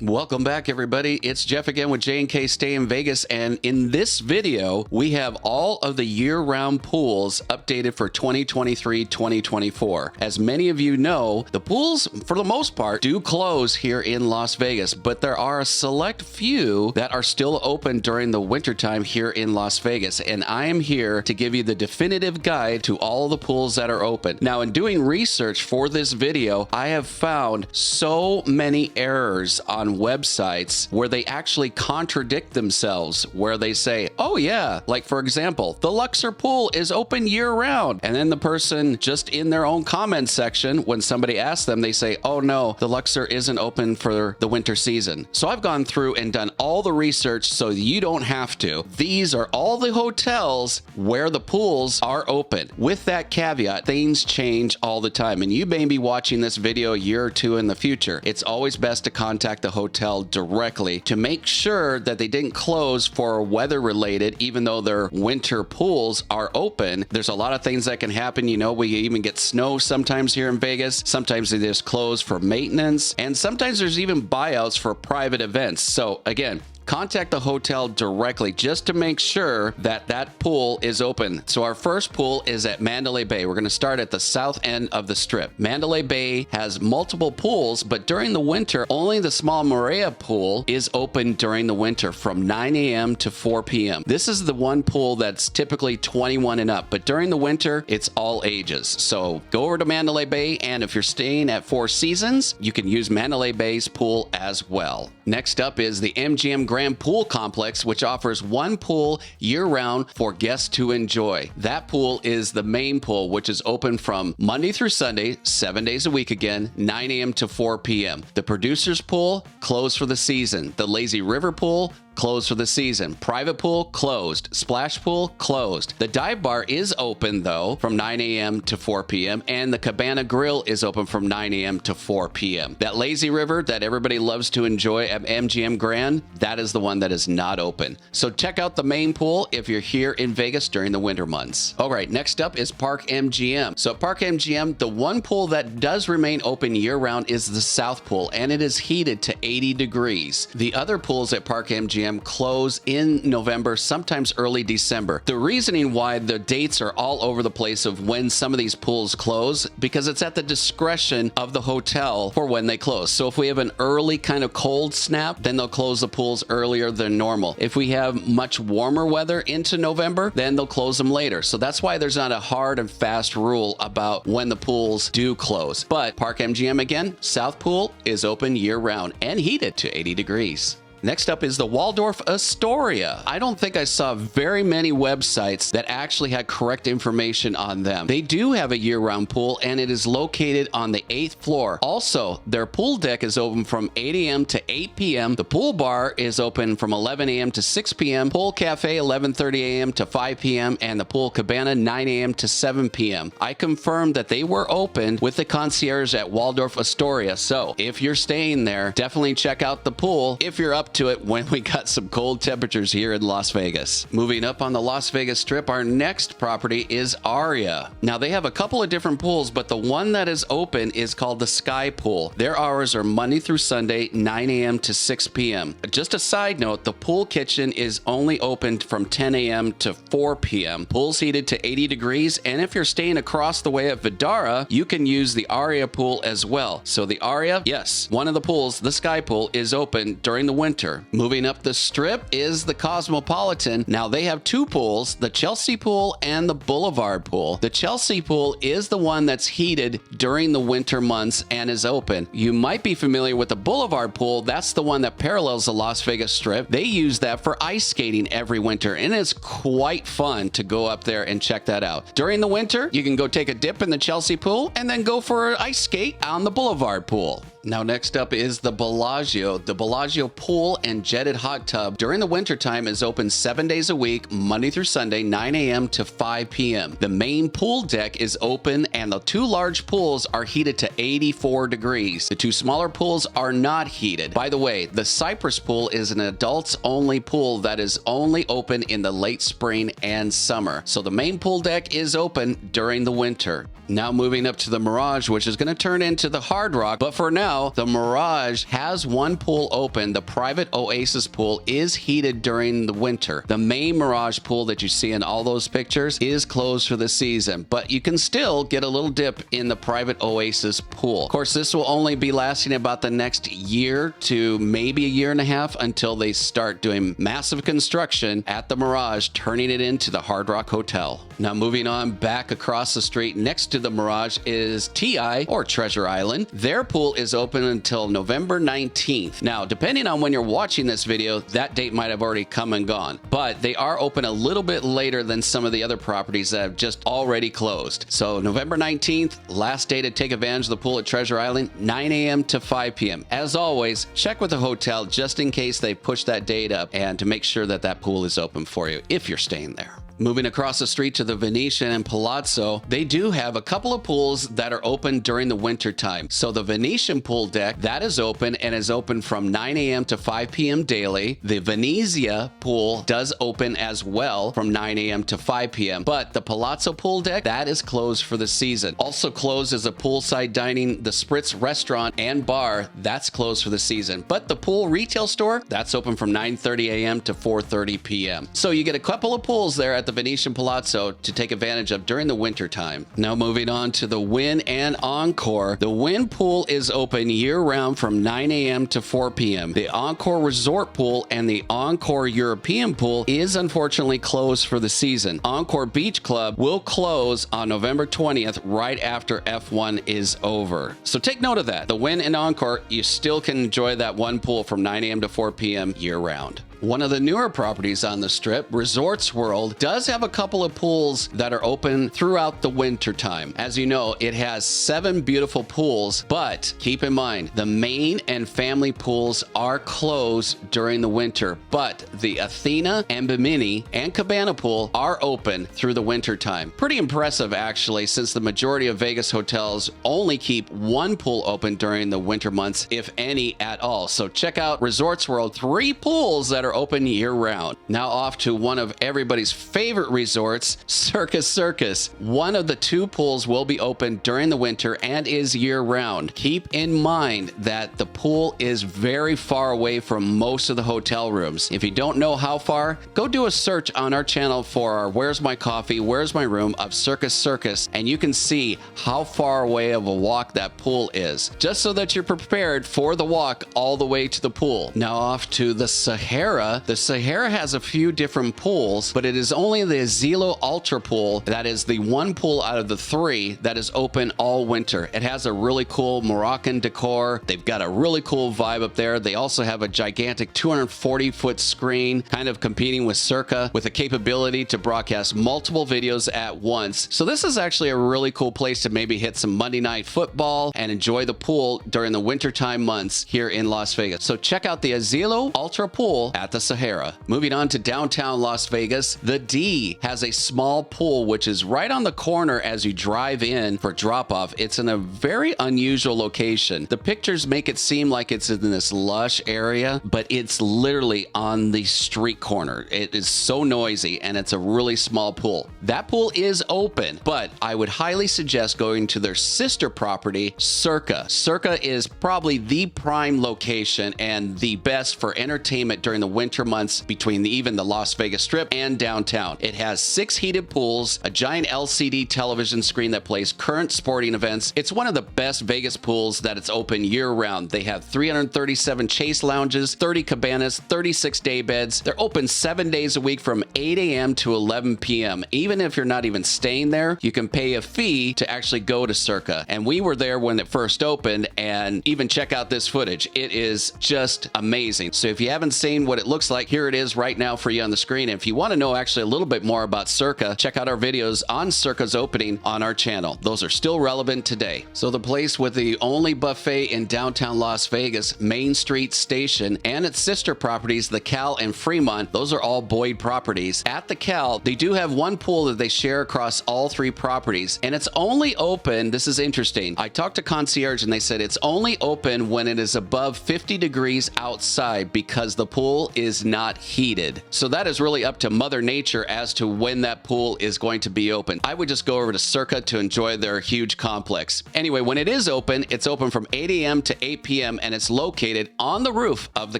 Welcome back, everybody. It's Jeff again with J&K Stay in Vegas, and in this video, we have all of the year-round pools updated for 2023-2024. As many of you know, the pools, for the most part, do close here in Las Vegas, but there are a select few that are still open during the wintertime here in Las Vegas, and I am here to give you the definitive guide to all the pools that are open. Now, in doing research for this video, I have found so many errors on websites where they actually contradict themselves, where they say, oh yeah, like for example, the Luxor pool is open year round. And then the person just in their own comment section, when somebody asks them, they say, oh no, the Luxor isn't open for the winter season. So I've gone through and done all the research so you don't have to. These are all the hotels where the pools are open. With that caveat, things change all the time. And you may be watching this video a year or two in the future. It's always best to contact the hotel directly to make sure that they didn't close for weather related, even though their winter pools are open. There's a lot of things that can happen. You know, we even get snow sometimes here in Vegas. Sometimes they just close for maintenance, and sometimes there's even buyouts for private events. So again, contact the hotel directly just to make sure that that pool is open. So our first pool is at Mandalay Bay. We're going to start at the south end of the strip. Mandalay Bay has multiple pools, but during the winter, only the small Maria pool is open during the winter from 9 a.m. to 4 p.m. This is the one pool that's typically 21 and up, but during the winter, it's all ages. So go over to Mandalay Bay, and if you're staying at Four Seasons, you can use Mandalay Bay's pool as well. Next up is the MGM Grand Pool Complex, which offers one pool year-round for guests to enjoy. That pool is the main pool, which is open from Monday through Sunday, 7 days a week again, 9 a.m. to 4 p.m. The Producers Pool, closed for the season. The Lazy River Pool, closed for the season. Private pool, closed. Splash pool, closed. The dive bar is open, though, from 9 a.m. to 4 p.m., and the Cabana Grill is open from 9 a.m. to 4 p.m. That lazy river that everybody loves to enjoy at MGM Grand, that is the one that is not open. So check out the main pool if you're here in Vegas during the winter months. All right, next up is Park MGM. So at Park MGM, the one pool that does remain open year-round is the South Pool, and it is heated to 80 degrees. The other pools at Park MGM close in November, sometimes early December. The reasoning why the dates are all over the place of when some of these pools close, because it's at the discretion of the hotel for when they close. So if we have an early kind of cold snap, then they'll close the pools earlier than normal. If we have much warmer weather into November, then they'll close them later. So that's why there's not a hard and fast rule about when the pools do close. But Park MGM, again, South Pool is open year-round and heated to 80 degrees. Next up is the Waldorf Astoria. I don't think I saw very many websites that actually had correct information on them. They do have a year-round pool, and it is located on the 8th floor. Also, their pool deck is open from 8 a.m. to 8 p.m. The pool bar is open from 11 a.m. to 6 p.m. Pool cafe 11:30 a.m. to 5 p.m. and the pool cabana 9 a.m. to 7 p.m. I confirmed that they were open with the concierge at Waldorf Astoria. So if you're staying there, definitely check out the pool if you're up to it when we got some cold temperatures here in Las Vegas. Moving up on the Las Vegas Strip, our next property is Arya. Now, they have a couple of different pools, but the one that is open is called the Sky Pool. Their hours are Monday through Sunday, 9 a.m. to 6 p.m. Just a side note, the pool kitchen is only open from 10 a.m. to 4 p.m. Pool's heated to 80 degrees, and if you're staying across the way at Vidara, you can use the Arya pool as well. So the Arya, yes, one of the pools, the Sky Pool, is open during the winter. Moving up the strip is the Cosmopolitan. Now, they have two pools, the Chelsea pool and the Boulevard pool. The Chelsea pool is the one that's heated during the winter months and is open. You might be familiar with the Boulevard pool. That's the one that parallels the Las Vegas Strip. They use that for ice skating every winter, and it's quite fun to go up there and check that out. During the winter, you can go take a dip in the Chelsea pool and then go for an ice skate on the Boulevard pool. Now, next up is the Bellagio. The Bellagio pool and jetted hot tub during the wintertime is open 7 days a week, Monday through Sunday, 9 a.m. to 5 p.m. The main pool deck is open and and the 2 large pools are heated to 84 degrees. The 2 smaller pools are not heated. By the way, the Cypress pool is an adults-only pool that is only open in the late spring and summer. So the main pool deck is open during the winter. Now moving up to the Mirage, which is going to turn into the Hard Rock. But for now, the Mirage has 1 pool open. The private Oasis pool is heated during the winter. The main Mirage pool that you see in all those pictures is closed for the season, but you can still get a little dip in the private Oasis pool. Of course, this will only be lasting about the next year to maybe a year and a half until they start doing massive construction at the Mirage, turning it into the Hard Rock Hotel. Now moving on back across the street next to the Mirage is TI, or Treasure Island. Their pool is open until November 19th. Now, depending on when you're watching this video, that date might have already come and gone, but they are open a little bit later than some of the other properties that have just already closed. So November 19th, last day to take advantage of the pool at Treasure Island, 9 a.m. to 5 p.m. As always, check with the hotel just in case they push that date up and to make sure that that pool is open for you if you're staying there. Moving across the street to the Venetian Palazzo, they do have a couple of pools that are open during the winter time. So the Venetian pool deck, that is open and is open from 9 a.m. to 5 p.m. daily. The Venezia pool does open as well from 9 a.m. to 5 p.m. But the Palazzo pool deck, that is closed for the season. Also closed is a poolside dining, the Spritz restaurant and bar, that's closed for the season. But the pool retail store, that's open from 9:30 a.m. to 4:30 p.m. So you get a couple of pools there at the Venetian Palazzo to take advantage of during the winter time. Now moving on to the Wynn and Encore. The Wynn pool is open year-round from 9 a.m. to 4 p.m. The Encore Resort pool and the Encore European pool is unfortunately closed for the season. Encore Beach Club will close on November 20th right after F1 is over. So take note of that. The Wynn and Encore, you still can enjoy that one pool from 9 a.m. to 4 p.m. year-round. One of the newer properties on the Strip, Resorts World, does have a couple of pools that are open throughout the winter time. As you know, it has 7 beautiful pools, but keep in mind, the main and family pools are closed during the winter, but the Athena and Bimini and Cabana pool are open through the winter time. Pretty impressive, actually, since the majority of Vegas hotels only keep 1 pool open during the winter months, if any at all. So check out Resorts World, 3 pools that are open year-round. Now off to one of everybody's favorite resorts, Circus Circus. One of the 2 pools will be open during the winter and is year-round. Keep in mind that the pool is very far away from most of the hotel rooms. If you don't know how far, go do a search on our channel for our Where's My Coffee, Where's My Room of Circus Circus, and you can see how far away of a walk that pool is, just so that you're prepared for the walk all the way to the pool. Now off to the Sahara. The Sahara has a few different pools, but it is only the Asilo Ultra pool that is the 1 pool out of the 3 that is open all winter. It has a really cool Moroccan decor. They've got a really cool vibe up there. They also have a gigantic 240-foot screen, kind of competing with Circa, with the capability to broadcast multiple videos at once. So this is actually a really cool place to maybe hit some Monday Night Football and enjoy the pool during the wintertime months here in Las Vegas. So check out the Asilo Ultra pool at the Sahara. Moving on to downtown Las Vegas, the D has a small pool which is right on the corner as you drive in for drop-off. It's in a very unusual location. The pictures make it seem like it's in this lush area, but it's literally on the street corner. It is so noisy and it's a really small pool. That pool is open, but I would highly suggest going to their sister property, Circa. Circa is probably the prime location and the best for entertainment during the winter months between even the Las Vegas Strip and downtown. It has 6 heated pools, a giant LCD television screen that plays current sporting events. It's one of the best Vegas pools that it's open year-round. They have 337 chase lounges, 30 cabanas, 36 day beds. They're open 7 days a week from 8 a.m. to 11 p.m. Even if you're not even staying there, you can pay a fee to actually go to Circa. And we were there when it first opened, and even check out this footage. It is just amazing. So if you haven't seen what it it looks like, here it is right now for you on the screen. And if you want to know actually a little bit more about Circa, check out our videos on Circa's opening on our channel. Those are still relevant today. So the place with the only buffet in downtown Las Vegas, Main Street Station, and its sister properties, the Cal and Fremont, those are all Boyd properties. At the Cal, they do have one pool that they share across all three properties, and it's only open, this is interesting, I talked to concierge and they said it's only open when it is above 50 degrees outside because the pool is not heated. So that is really up to Mother Nature as to when that pool is going to be open. I would just go over to Circa to enjoy their huge complex. Anyway, when it is open, it's open from 8 a.m. to 8 p.m. and it's located on the roof of the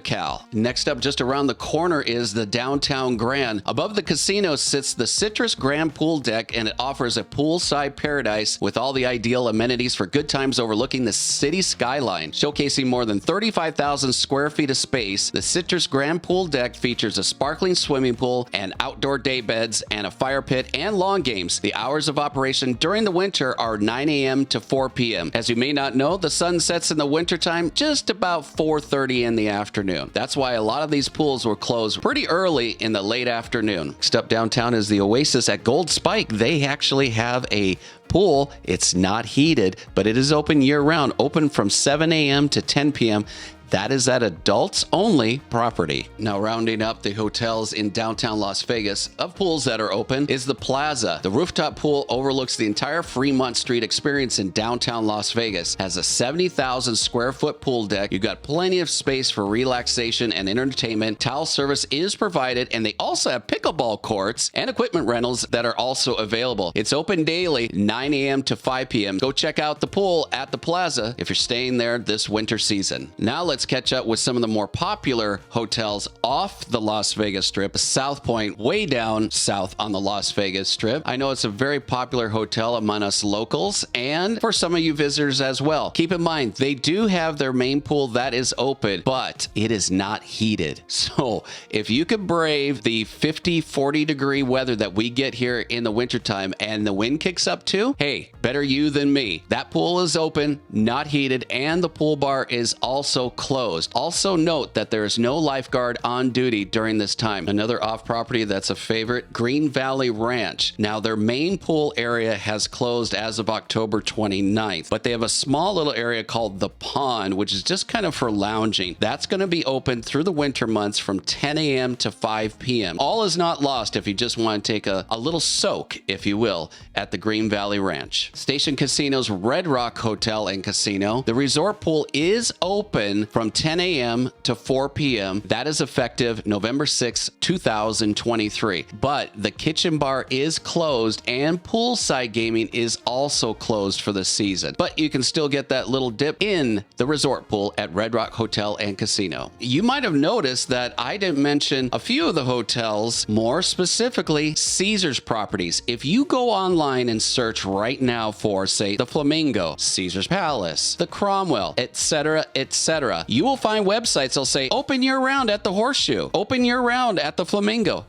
Cal. Next up, just around the corner, is the Downtown Grand. Above the casino sits the Citrus Grand Pool Deck, and it offers a poolside paradise with all the ideal amenities for good times overlooking the city skyline. Showcasing more than 35,000 square feet of space, the Citrus Grand Pool Deck features a sparkling swimming pool and outdoor day beds and a fire pit and lawn games. The hours of operation during the winter are 9 a.m. to 4 p.m. As you may not know, the sun sets in the wintertime just about 4:30 in the afternoon. That's why a lot of these pools were closed pretty early in the late afternoon. Next up downtown is the Oasis at Gold Spike. They actually have a pool. It's not heated, but it is open year-round, open from 7 a.m. to 10 p.m. That is at adults only property. Now, rounding up the hotels in downtown Las Vegas of pools that are open is the Plaza. The rooftop pool overlooks the entire Fremont Street experience in downtown Las Vegas. Has a 70,000 square foot pool deck. You've got plenty of space for relaxation and entertainment. Towel service is provided, and they also have pickleball courts and equipment rentals that are also available. It's open daily, 9 a.m. to 5 p.m. Go check out the pool at the Plaza if you're staying there this winter season. Now let's catch up with some of the more popular hotels off the Las Vegas Strip. South Point, way down south on the Las Vegas Strip. I know it's a very popular hotel among us locals and for some of you visitors as well. Keep in mind, they do have their main pool that is open, but it is not heated. So if you could brave the 40 degree weather that we get here in the wintertime and the wind kicks up too, hey, better you than me. That pool is open, not heated, and the pool bar is also closed. Also note that there is no lifeguard on duty during this time. Another off-property that's a favorite, Green Valley Ranch. Now, their main pool area has closed as of October 29th, but they have a small little area called the Pond, which is just kind of for lounging. That's going to be open through the winter months from 10 a.m. to 5 p.m. All is not lost if you just want to take a little soak, if you will, at the Green Valley Ranch. Station Casino's Red Rock Hotel and Casino. The resort pool is open from 10 a.m. to 4 p.m. That is effective November 6, 2023. But the kitchen bar is closed and poolside gaming is also closed for the season. But you can still get that little dip in the resort pool at Red Rock Hotel and Casino. You might have noticed that I didn't mention a few of the hotels, more specifically Caesars properties. If you go online and search right now for, say, the Flamingo, Caesars Palace, the Cromwell, etc., etc., you will find websites that'll say open year-round at the Horseshoe, open year-round at the Flamingo.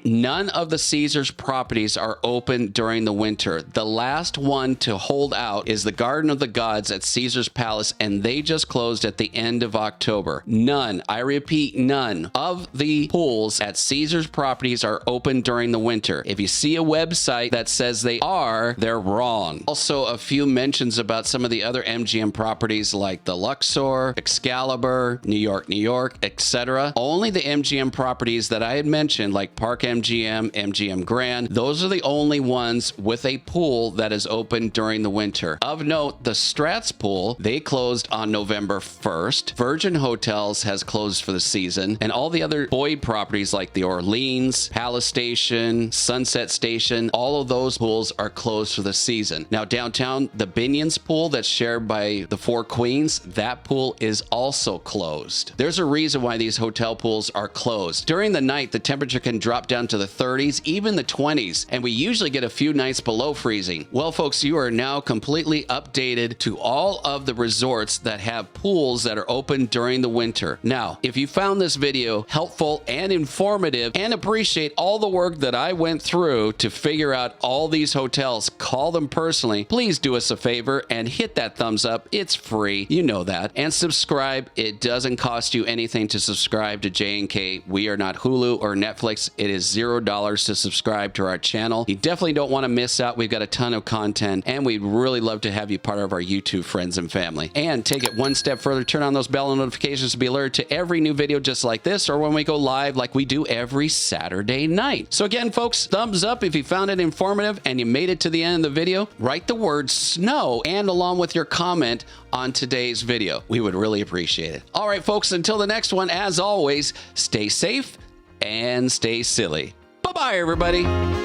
None of the Caesars properties are open during the winter. The last one to hold out is the Garden of the Gods at Caesars Palace, and they just closed at the end of October. None, I repeat, none of the pools at Caesars properties are open during the winter. If you see a website that says they are, they're wrong. Also, a few mentions about some of the other MGM properties like the Luxor, Excalibur, New York, etc. Only the MGM properties that I had mentioned, like Park MGM, MGM Grand, those are the only ones with a pool that is open during the winter. Of note, the Stratz pool, they closed on November 1st. Virgin Hotels has closed for the season, and all the other Boyd properties like the Orleans, Palace Station, Sunset Station, all of those pools are closed for the season. Now, downtown, the Binion's pool that's shared by the Four Queens, that pool is also closed. There's a reason why these hotel pools are closed. During the night, the temperature can drop down to the 30s, even the 20s, and we usually get a few nights below freezing. Well, folks, you are now completely updated to all of the resorts that have pools that are open during the winter. Now, if you found this video helpful and informative and appreciate all the work that I went through to figure out all these hotels, call them personally, please do us a favor and hit that thumbs up. It's free, you know that, and subscribe subscribe. It doesn't cost you anything to subscribe to J&K. We are not Hulu or Netflix. It is $0 to subscribe to our channel. You definitely don't want to miss out. We've got a ton of content, and we'd really love to have you part of our YouTube friends and family. And take it one step further, turn on those bell notifications to be alerted to every new video just like this, or when we go live like we do every Saturday night. So again, folks, thumbs up if you found it informative and you made it to the end of the video. Write the word snow and along with your comment on today's video. We would really appreciate it. All right, folks, until the next one, as always, stay safe and stay silly. Bye-bye, everybody.